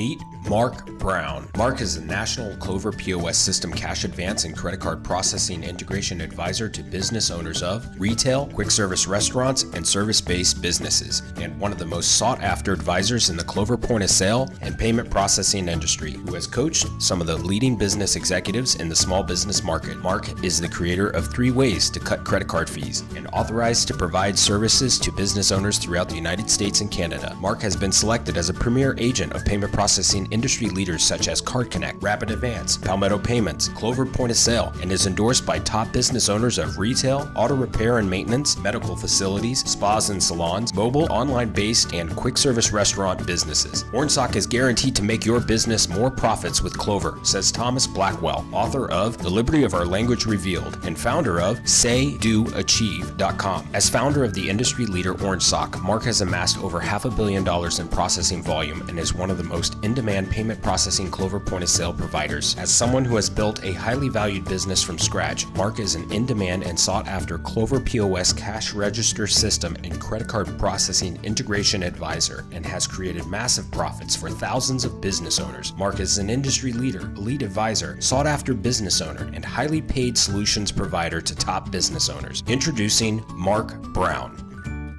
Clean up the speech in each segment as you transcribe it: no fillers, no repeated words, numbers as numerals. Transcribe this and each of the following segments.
Meet Mark Brown. Mark is a national Clover POS system cash advance and credit card processing integration advisor to business owners of retail, quick service restaurants, and service-based businesses, and one of the most sought-after advisors in the Clover point-of-sale and payment processing industry, who has coached some of the leading business executives in the small business market. Mark is the creator of 3 ways to cut credit card fees and authorized to provide services to business owners throughout the United States and Canada. Mark has been selected as a premier agent of payment processing industry leaders such as Card Connect, Rapid Advance, Palmetto Payments, Clover Point of Sale, and is endorsed by top business owners of retail, auto repair and maintenance, medical facilities, spas and salons, mobile, online-based, and quick service restaurant businesses. Ornsock is guaranteed to make your business more profits with Clover, says Thomas Blackwell, author of The Liberty of Our Language Revealed and founder of SayDoAchieve.com. As founder of the industry leader Ornsock, Mark has amassed over $500 million in processing volume and is one of the most in-demand payment processing Clover point-of-sale providers. As someone who has built a highly valued business from scratch, Mark is an in-demand and sought-after Clover POS cash register system and credit card processing integration advisor and has created massive profits for thousands of business owners. Mark is an industry leader, lead advisor, sought-after business owner, and highly paid solutions provider to top business owners. Introducing Mark Brown.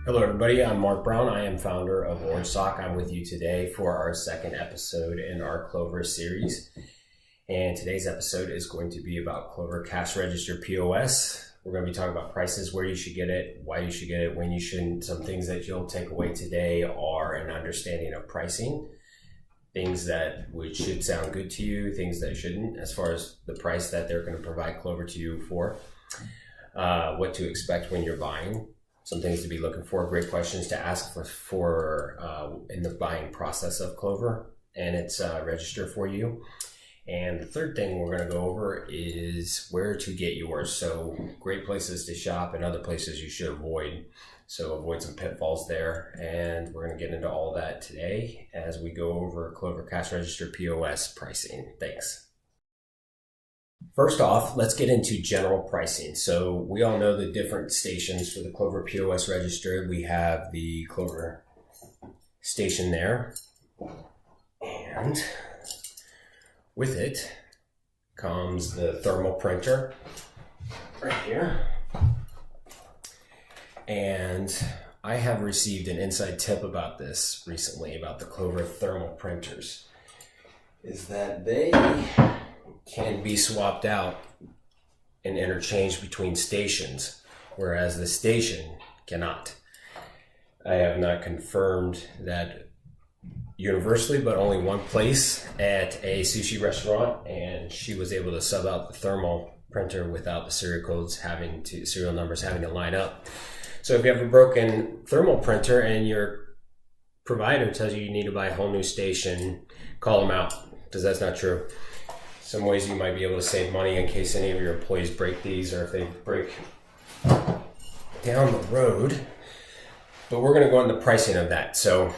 Hello everybody, I'm Mark Brown. I am founder of Ornsock. I'm with you today for our second episode in our Clover series. And today's episode is going to be about Clover Cash Register POS. We're going to be talking about prices, where you should get it, why you should get it, when you shouldn't. Some things that you'll take away today are an understanding of pricing, things that should sound good to you, things that shouldn't, as far as the price that they're going to provide Clover to you for, what to expect when you're buying. Some things to be looking for, great questions to ask for in the buying process of Clover and its register for you. And the third thing we're going to go over is where to get yours. So great places to shop and other places you should avoid. So avoid some pitfalls there. And we're going to get into all of that today as we go over Clover Cash Register POS pricing. Thanks. First off, let's get into general pricing. So we all know the different stations for the Clover POS register. We have the Clover Station there, and with it comes the thermal printer right here. And I have received an inside tip about this recently, about the Clover thermal printers, is that they can be swapped out and interchanged between stations, whereas the station cannot. I have not confirmed that universally, but only one place at a sushi restaurant, and she was able to sub out the thermal printer without the serial numbers having to line up. So if you have a broken thermal printer and your provider tells you need to buy a whole new station, call them out, because that's not true. Some ways you might be able to save money in case any of your employees break these, or if they break down the road. But we're going to go into the pricing of that. So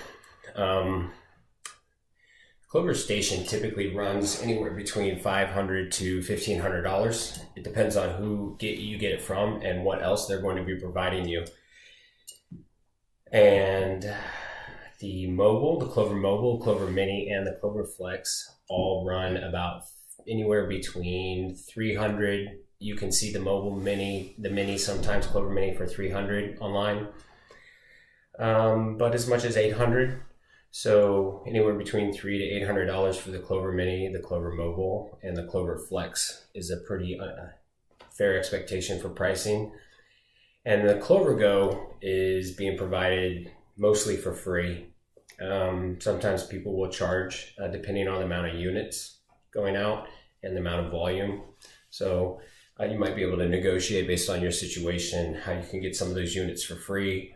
Clover Station typically runs anywhere between $500 to $1,500. It depends on who you get it from and what else they're going to be providing you. And the Clover Mobile, Clover Mini, and the Clover Flex all run about anywhere between $300. You can see the mini sometimes Clover Mini for $300 online, but as much as $800. So anywhere between $300 to $800 for the Clover Mini, the Clover Mobile, and the Clover Flex is a pretty fair expectation for pricing. And the Clover Go is being provided mostly for free. Sometimes people will charge depending on the amount of units going out and the amount of volume. So you might be able to negotiate based on your situation how you can get some of those units for free.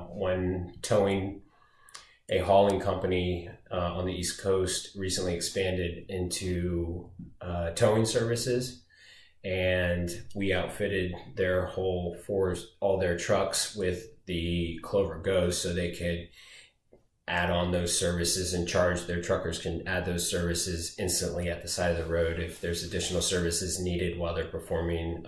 When towing, a hauling company on the East Coast recently expanded into towing services, and we outfitted all their trucks with the Clover Go's so they could add on those services and their truckers can add those services instantly at the side of the road if there's additional services needed while they're performing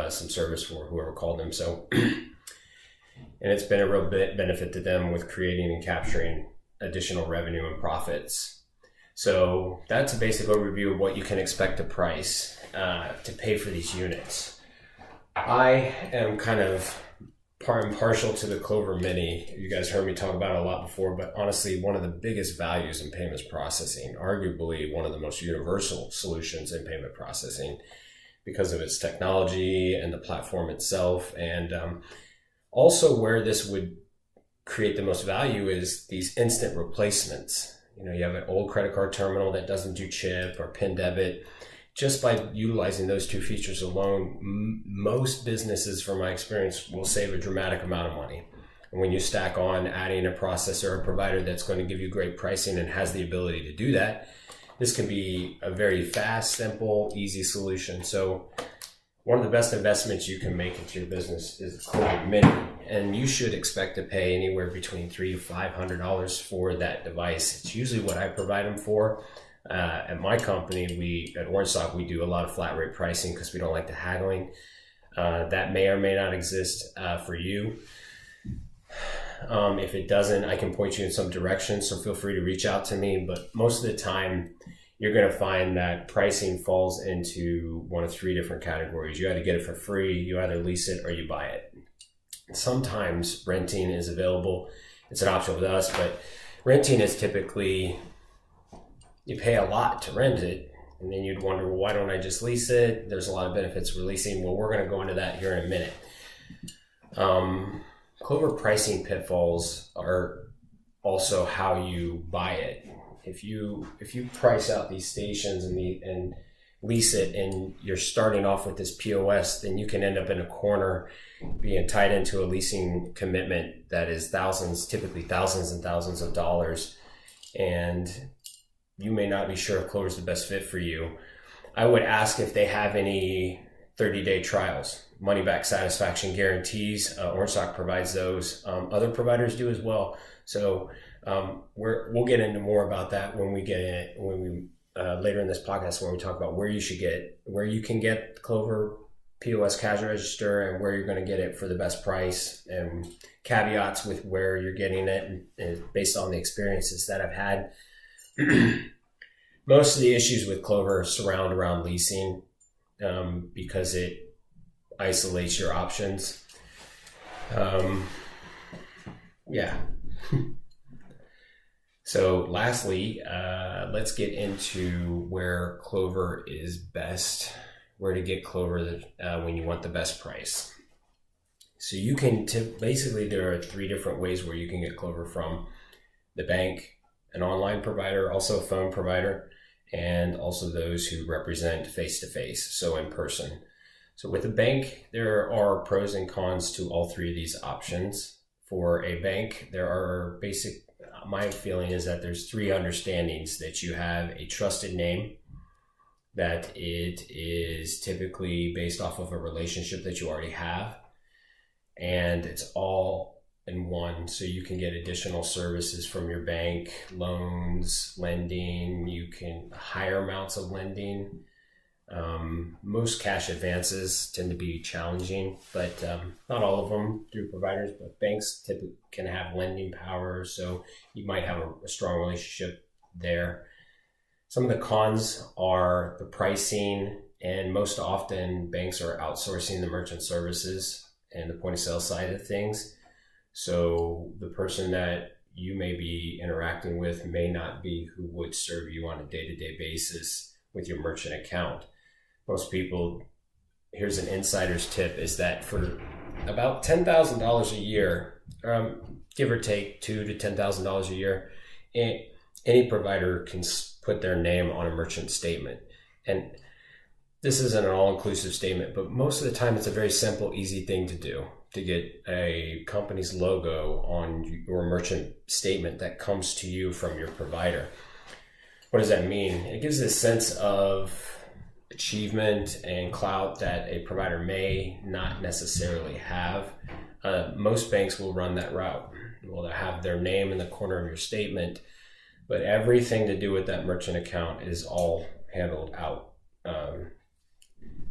some service for whoever called them. So, and it's been a real benefit to them with creating and capturing additional revenue and profits. So that's a basic overview of what you can expect to price to pay for these units. I am kind of partial to the Clover Mini. You guys heard me talk about it a lot before, but honestly, one of the biggest values in payments processing, arguably one of the most universal solutions in payment processing because of its technology and the platform itself. And also where this would create the most value is these instant replacements. You have an old credit card terminal that doesn't do chip or PIN debit. Just by utilizing those two features alone, most businesses, from my experience, will save a dramatic amount of money. And when you stack on adding a processor or provider that's going to give you great pricing and has the ability to do that, this can be a very fast, simple, easy solution. So one of the best investments you can make into your business is Clover Mini. And you should expect to pay anywhere between $300 to $500 for that device. It's usually what I provide them for. At my company, at Orange Sock, we do a lot of flat rate pricing because we don't like the haggling. That may or may not exist for you. If it doesn't, I can point you in some direction, so feel free to reach out to me. But most of the time, you're going to find that pricing falls into one of three different categories. You either get it for free, you either lease it, or you buy it. Sometimes renting is available. It's an option with us, but renting is typically, you pay a lot to rent it, and then you'd wonder, well, why don't I just lease it? There's a lot of benefits for leasing. Well, we're going to go into that here in a minute. Clover pricing pitfalls are also how you buy it. If you price out these stations and lease it, and you're starting off with this POS, then you can end up in a corner being tied into a leasing commitment that is typically thousands and thousands of dollars, and you may not be sure if Clover is the best fit for you. I would ask if they have any 30-day trials, money-back satisfaction guarantees. Orange Sock provides those. Other providers do as well. So we'll get into more about that when we later in this podcast, when we talk about where you can get Clover POS Cash Register and where you're going to get it for the best price, and caveats with where you're getting it and based on the experiences that I've had. Most of the issues with Clover surround around leasing because it isolates your options. So lastly, let's get into where Clover is best, where to get Clover when you want the best price. So you can basically, there are three different ways where you can get Clover: from the bank, an online provider, also a phone provider, and also those who represent face-to-face, so in person. So with a bank, there are pros and cons to all three of these options. For a bank, my feeling is that there's three understandings: that you have a trusted name, that it is typically based off of a relationship that you already have, and it's all in one, so you can get additional services from your bank: loans, lending, you can higher amounts of lending. Most cash advances tend to be challenging, but not all of them through providers, but banks typically can have lending power, so you might have a strong relationship there. Some of the cons are the pricing, and most often banks are outsourcing the merchant services and the point of sale side of things. So the person that you may be interacting with may not be who would serve you on a day-to-day basis with your merchant account. Most people, here's an insider's tip, is that for about $10,000 a year, give or take $2,000 to $10,000 a year, any provider can put their name on a merchant statement. And this isn't an all-inclusive statement, but most of the time it's a very simple, easy thing to do, to get a company's logo on your merchant statement that comes to you from your provider. What does that mean? It gives this sense of achievement and clout that a provider may not necessarily have. Most banks will run that route. Well, they'll have their name in the corner of your statement, but everything to do with that merchant account is all handled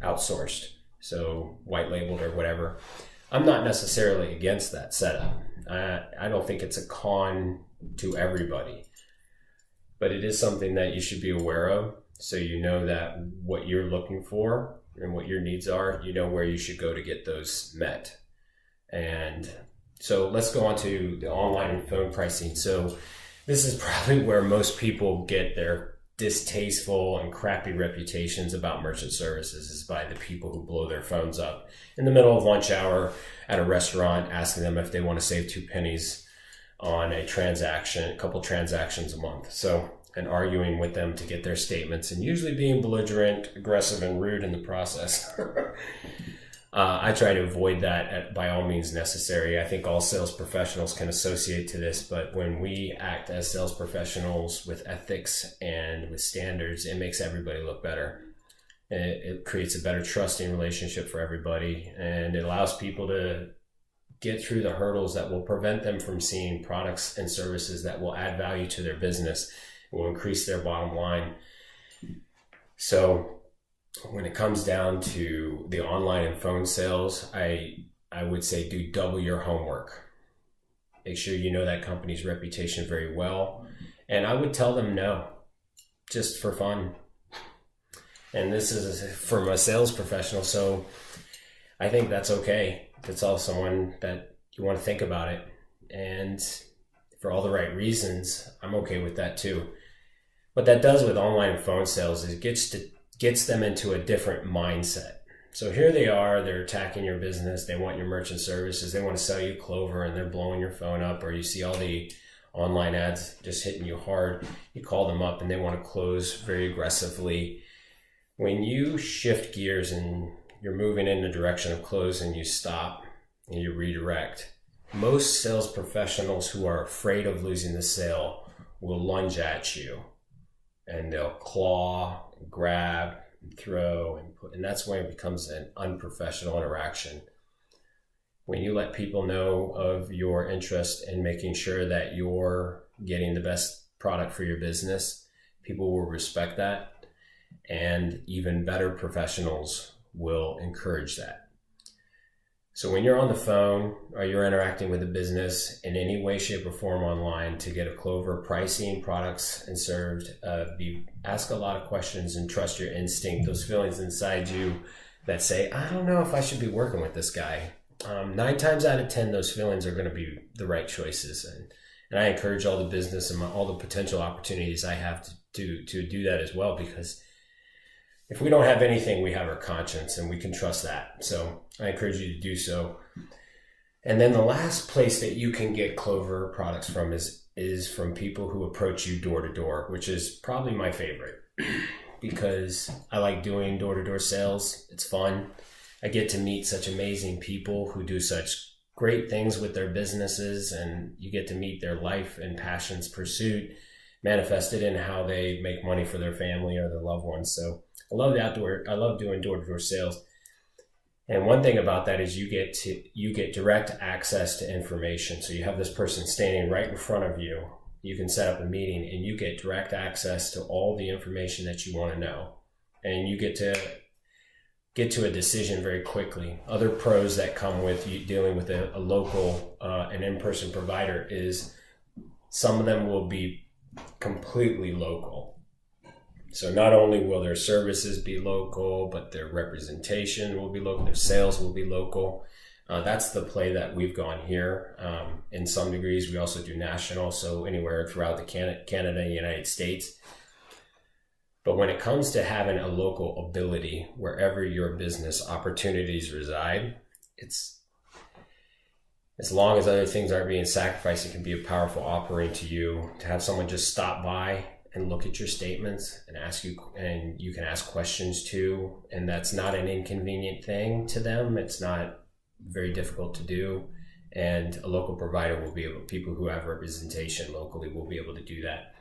outsourced, so white labeled or whatever. I'm not necessarily against that setup. I don't think it's a con to everybody. But it is something that you should be aware of, so you know that what you're looking for and what your needs are, you know where you should go to get those met. And so let's go on to the online and phone pricing. So this is probably where most people get their distasteful and crappy reputations about merchant services, is by the people who blow their phones up in the middle of lunch hour at a restaurant, asking them if they want to save 2 pennies on a transaction, a couple transactions a month. So, and arguing with them to get their statements, and usually being belligerent, aggressive, and rude in the process. I try to avoid that by all means necessary. I think all sales professionals can associate to this, but when we act as sales professionals with ethics and with standards, it makes everybody look better. It creates a better trusting relationship for everybody, and it allows people to get through the hurdles that will prevent them from seeing products and services that will add value to their business, will increase their bottom line. So when it comes down to the online and phone sales, I would say do double your homework. Make sure you know that company's reputation very well. And I would tell them no, just for fun. And this is from a sales professional, so I think that's okay. That's all someone that you want to think about it. And for all the right reasons, I'm okay with that too. What that does with online and phone sales is it gets them into a different mindset. So here they are, they're attacking your business, they want your merchant services, they want to sell you Clover, and they're blowing your phone up, or you see all the online ads just hitting you hard. You call them up and they want to close very aggressively. When you shift gears and you're moving in the direction of close, and you stop and you redirect, most sales professionals who are afraid of losing the sale will lunge at you, and they'll claw, grab, and throw, and that's when it becomes an unprofessional interaction. When you let people know of your interest in making sure that you're getting the best product for your business, people will respect that, and even better professionals will encourage that. So when you're on the phone or you're interacting with a business in any way, shape, or form online to get a Clover pricing, products, and served, ask a lot of questions and trust your instinct, those feelings inside you that say, I don't know if I should be working with this guy. 9 times out of 10, those feelings are going to be the right choices. And I encourage all the business and all the potential opportunities I have to do that as well, because if we don't have anything, we have our conscience, and we can trust that. So I encourage you to do so. And then the last place that you can get Clover products from is from people who approach you door to door, which is probably my favorite, because I like doing door-to-door sales. It's fun. I get to meet such amazing people who do such great things with their businesses, and you get to meet their life and passions pursuit manifested in how they make money for their family or their loved ones. So I love doing door-to-door sales. And one thing about that is you get direct access to information. So you have this person standing right in front of you. You can set up a meeting and you get direct access to all the information that you want to know. And you get to a decision very quickly. Other pros that come with you dealing with a local, an in-person provider is some of them will be completely local. So not only will their services be local, but their representation will be local, their sales will be local. That's the play that we've gone here. In some degrees, we also do national, so anywhere throughout the Canada and United States. But when it comes to having a local ability wherever your business opportunities reside, it's as long as other things aren't being sacrificed, it can be a powerful offering to you to have someone just stop by and look at your statements and ask you, and you can ask questions too. And that's not an inconvenient thing to them. It's not very difficult to do. And a local provider will be able, people who have representation locally will be able to do that.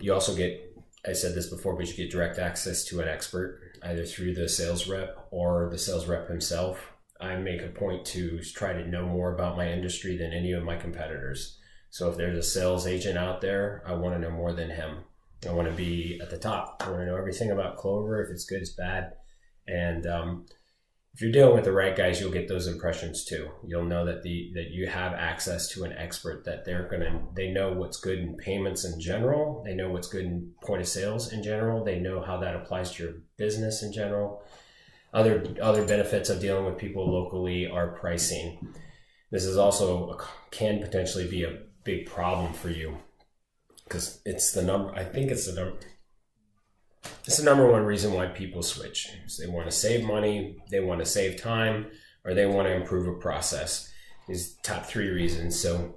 You also get, I said this before, but you get direct access to an expert, either through the sales rep or the sales rep himself. I make a point to try to know more about my industry than any of my competitors. So if there's a sales agent out there, I want to know more than him. I want to be at the top. I want to know everything about Clover, if it's good, it's bad. And if you're dealing with the right guys, you'll get those impressions too. You'll know that that you have access to an expert, that they know what's good in payments in general. They know what's good in point of sales in general. They know how that applies to your business in general. Other benefits of dealing with people locally are pricing. This is also can potentially be a big problem for you, because it's the number one reason why people switch. They want to save money, they want to save time, or they want to improve a process. These top 3 reasons. So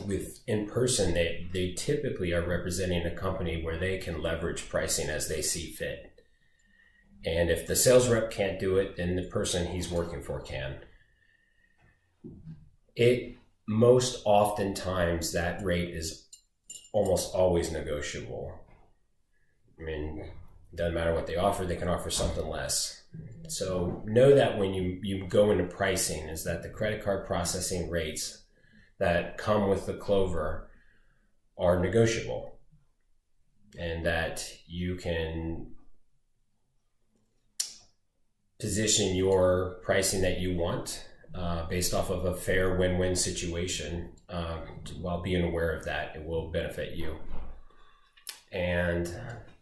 with in person, they typically are representing a company where they can leverage pricing as they see fit. And if the sales rep can't do it, then the person he's working for can. Most oftentimes that rate is almost always negotiable. I mean, it doesn't matter what they offer, they can offer something less. So know that when you go into pricing, is that the credit card processing rates that come with the Clover are negotiable, and that you can position your pricing that you want based off of a fair win-win situation. While being aware of that, it will benefit you. And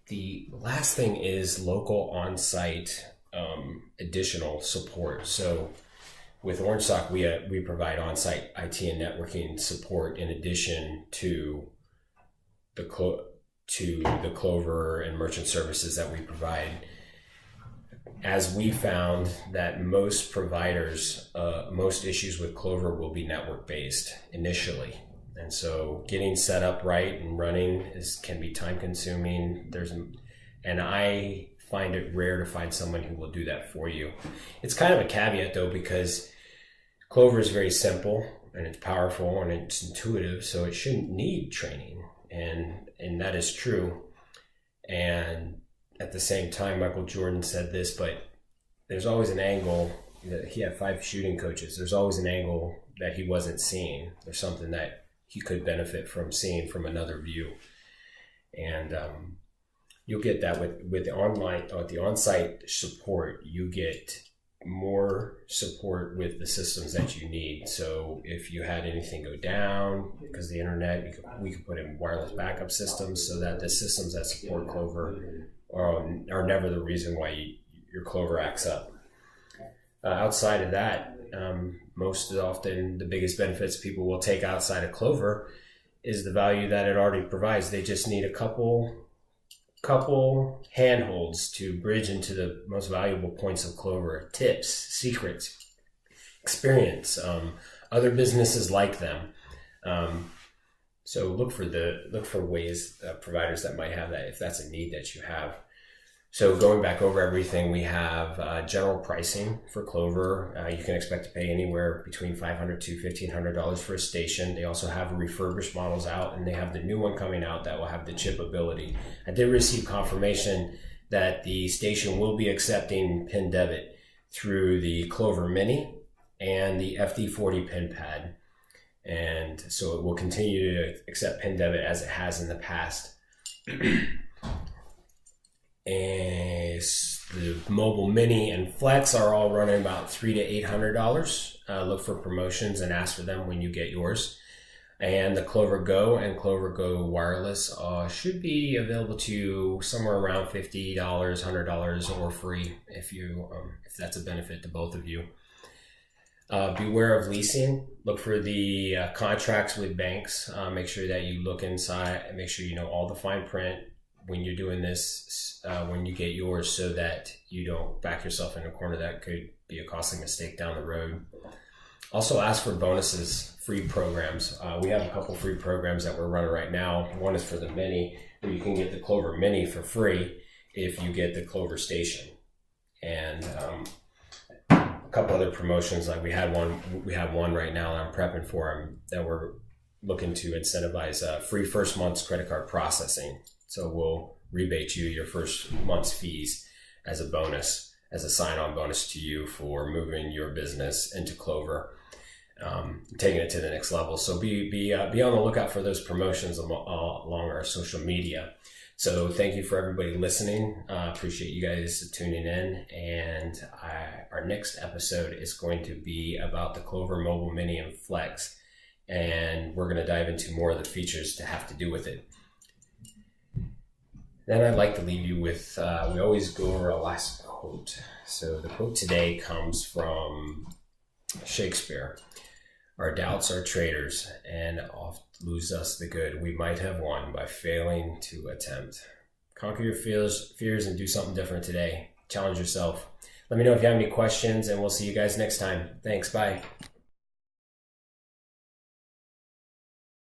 the last thing is local on-site additional support. So with Orange Sock, we provide on-site IT and networking support in addition to the Clover and merchant services that we provide. As we found that most providers, most issues with Clover will be network-based initially. And so getting set up right and running can be time-consuming. And I find it rare to find someone who will do that for you. It's kind of a caveat though, because Clover is very simple and it's powerful and it's intuitive, so it shouldn't need training. And that is true. And at the same time, Michael Jordan said this, but there's always an angle that he had 5 shooting coaches. There's always an angle that he wasn't seeing. There's something that he could benefit from seeing from another view. And you'll get that with the on-site support. You get more support with the systems that you need. So if you had anything go down because of the internet, we could put in wireless backup systems so that the systems that support Clover are never the reason why your Clover acts up. Outside of that, most often the biggest benefits people will take outside of Clover is the value that it already provides. They just need a couple handholds to bridge into the most valuable points of Clover: tips, secrets, experience, other businesses like them. So look for ways, providers that might have that, if that's a need that you have. So going back over everything, we have general pricing for Clover. You can expect to pay anywhere between $500 to $1,500 for a station. They also have refurbished models out, and they have the new one coming out that will have the chip ability. I did receive confirmation that the station will be accepting PIN debit through the Clover Mini and the FD40 PIN pad. And so it will continue to accept PIN debit as it has in the past. And the Mobile Mini and Flex are all running about $300 to $800. Look for promotions and ask for them when you get yours. And the Clover Go and Clover Go Wireless should be available to you somewhere around $50, $100, or free if that's a benefit to both of you. Beware of leasing. Look for the contracts with banks. Make sure that you look inside and make sure you know all the fine print when you're doing this, when you get yours, so that you don't back yourself in a corner that could be a costly mistake down the road. Also ask for bonuses, free programs. We have a couple free programs that we're running right now. One is for the Mini, where you can get the Clover Mini for free if you get the Clover Station. And a couple other promotions, like we have one right now that I'm prepping for that we're looking to incentivize free first month's credit card processing. So we'll rebate you your first month's fees as a bonus, as a sign-on bonus to you for moving your business into Clover. taking it to the next level. So be on the lookout for those promotions along our social media. So thank you for everybody listening. Appreciate you guys tuning in. And our next episode is going to be about the Clover Mobile Mini and Flex. And we're going to dive into more of the features to have to do with it. Then I'd like to leave you with, we always go over a last quote. So the quote today comes from Shakespeare. Our doubts are traitors and oft lose us the good we might have won by failing to attempt. Conquer your fears and do something different today. Challenge yourself. Let me know if you have any questions, and we'll see you guys next time. Thanks. Bye.